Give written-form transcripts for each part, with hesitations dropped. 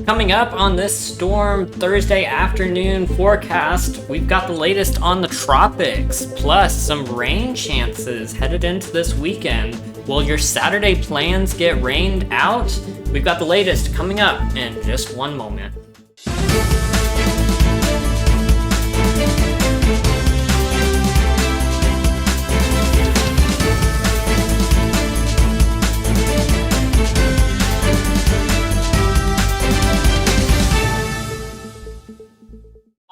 Coming up on this Storm Thursday afternoon forecast, we've got the latest on the tropics, plus some rain chances headed into this weekend. Will your Saturday plans get rained out? We've got the latest coming up in just one moment.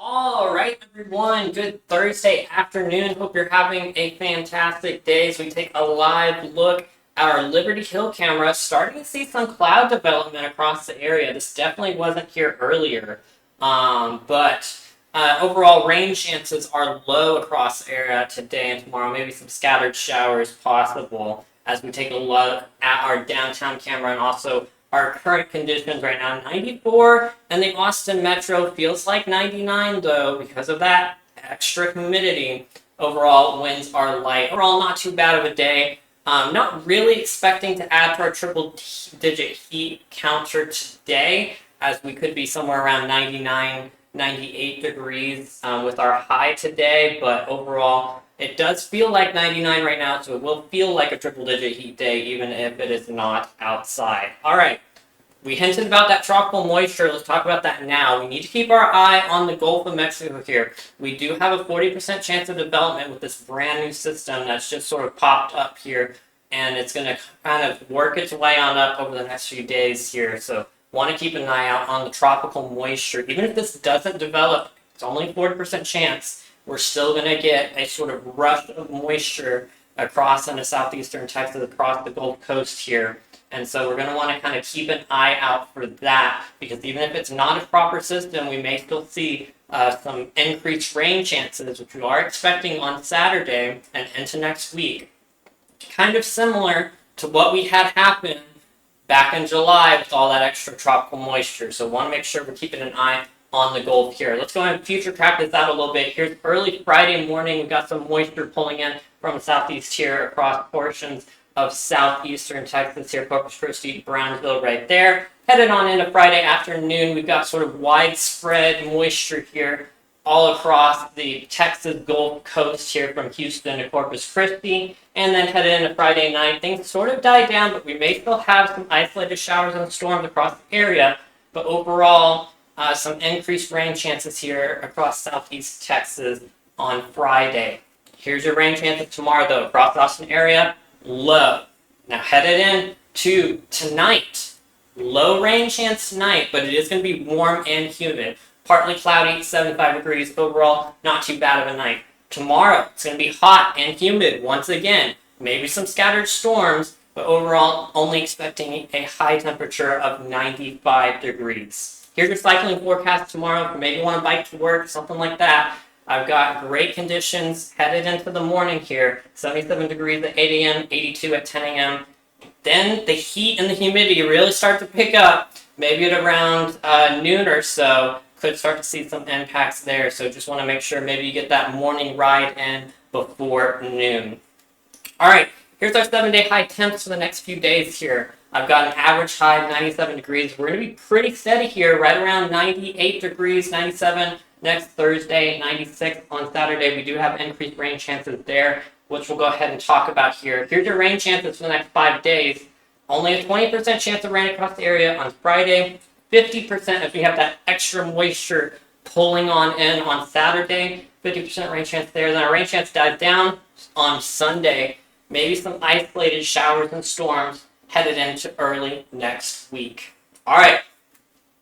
All right, everyone, good Thursday afternoon. Hope you're having a fantastic day as we take a live look at our Liberty Hill camera, starting to see some cloud development across the area. This definitely wasn't here earlier, but overall rain chances are low across the area today and tomorrow. Maybe some scattered showers possible as we take a look at our downtown camera and also our current conditions right now. 94 and the Austin Metro feels like 99 though because of that extra humidity. Overall winds are light. Overall not too bad of a day. Not really expecting to add to our triple digit heat counter today, as we could be somewhere around 99, 98 degrees with our high today, but overall it does feel like 99 right now, so it will feel like a triple-digit heat day, even if it is not outside. All right, we hinted about that tropical moisture. Let's talk about that now. We need to keep our eye on the Gulf of Mexico here. We do have a 40% chance of development with this brand new system that's just sort of popped up here, and it's going to kind of work its way on up over the next few days here. So want to keep an eye out on the tropical moisture. Even if this doesn't develop, it's only a 40% chance. We're still going to get a sort of rush of moisture across into southeastern Texas, across the Gulf Coast here. And so we're going to want to kind of keep an eye out for that, because even if it's not a proper system, we may still see some increased rain chances, which we are expecting on Saturday and into next week. Kind of similar to what we had happen back in July with all that extra tropical moisture. So want to make sure we're keeping an eye on the Gulf here. Let's go ahead and future track this out a little bit. Here's early Friday morning. We've got some moisture pulling in from the southeast here across portions of southeastern Texas here, Corpus Christi, Brownsville right there. Headed on into Friday afternoon, we've got sort of widespread moisture here all across the Texas Gulf Coast here from Houston to Corpus Christi. And then headed into Friday night, things sort of die down, but we may still have some isolated showers and storms across the area. But overall, some increased rain chances here across southeast Texas on Friday. Here's your rain chances tomorrow, though. Across the Austin area, low. Now headed in to tonight. Low rain chance tonight, but it is going to be warm and humid. Partly cloudy, 75 degrees overall. Not too bad of a night. Tomorrow, it's going to be hot and humid once again. Maybe some scattered storms, but overall only expecting a high temperature of 95 degrees. Here's your cycling forecast tomorrow. If you maybe want to bike to work, something like that. I've got great conditions headed into the morning here. 77 degrees at 8 a.m., 82 at 10 a.m. Then the heat and the humidity really start to pick up. Maybe at around noon or so, could start to see some impacts there. So just want to make sure maybe you get that morning ride in before noon. All right, here's our 7-day high temps for the next few days here. I've got an average high of 97 degrees. We're going to be pretty steady here, right around 98 degrees, 97 next Thursday, 96 on Saturday. We do have increased rain chances there, which we'll go ahead and talk about here. Here's your rain chances for the next 5 days. Only a 20% chance of rain across the area on Friday, 50% if we have that extra moisture pulling on in on Saturday, 50% rain chance there. Then our rain chance dies down on Sunday. Maybe some isolated showers and storms headed into early next week. All right,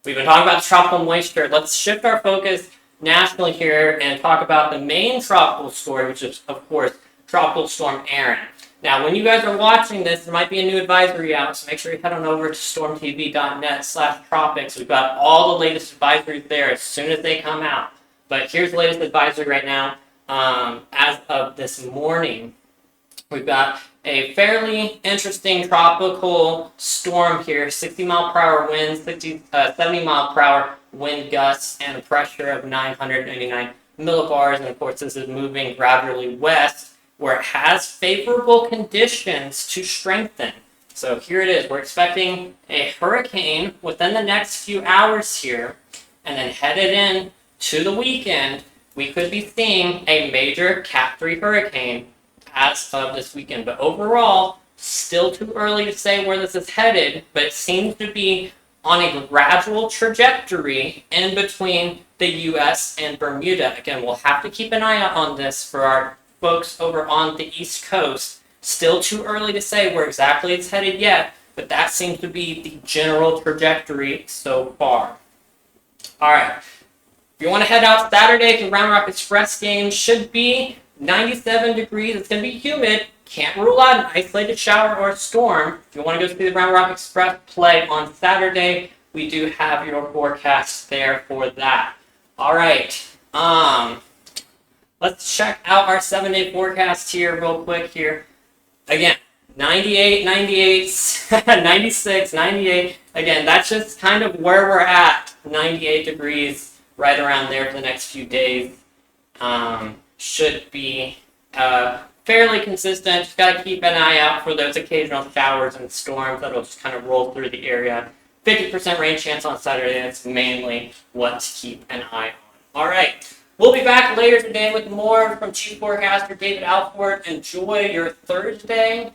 we've been talking about tropical moisture. Let's shift our focus nationally here and talk about the main tropical storm, which is, of course, Tropical Storm Erin. Now, when you guys are watching this, there might be a new advisory out, so make sure you head on over to stormtv.net/tropics. We've got all the latest advisories there as soon as they come out. But here's the latest advisory right now. As of this morning, we've got a fairly interesting tropical storm here, 60-mile-per-hour winds, 70-mile-per-hour wind gusts, and a pressure of 999 millibars. And of course, this is moving gradually west, where it has favorable conditions to strengthen. So here it is. We're expecting a hurricane within the next few hours here, and then headed in to the weekend, we could be seeing a major Cat 3 hurricane as of this weekend. But overall, still too early to say where this is headed, but it seems to be on a gradual trajectory in between the U.S. and Bermuda. Again, we'll have to keep an eye out on this for our folks over on the East Coast. Still too early to say where exactly it's headed yet, but that seems to be the general trajectory so far. All right. If you want to head out Saturday to Round Rock Express game, should be 97 degrees. It's going to be humid. Can't rule out an isolated shower or storm. If you want to go see the Round Rock Express play on Saturday, we do have your forecast there for that. All right. Let's check out our 7-day forecast here real quick here. Again, 98, 98, 96, 98. Again, that's just kind of where we're at. 98 degrees, right around there for the next few days. Should be fairly consistent. Just got to keep an eye out for those occasional showers and storms that'll just kind of roll through the area. 50% rain chance on Saturday. That's mainly what to keep an eye on. All right. We'll be back later today with more from Chief Forecaster David Alfwx. Enjoy your Thursday.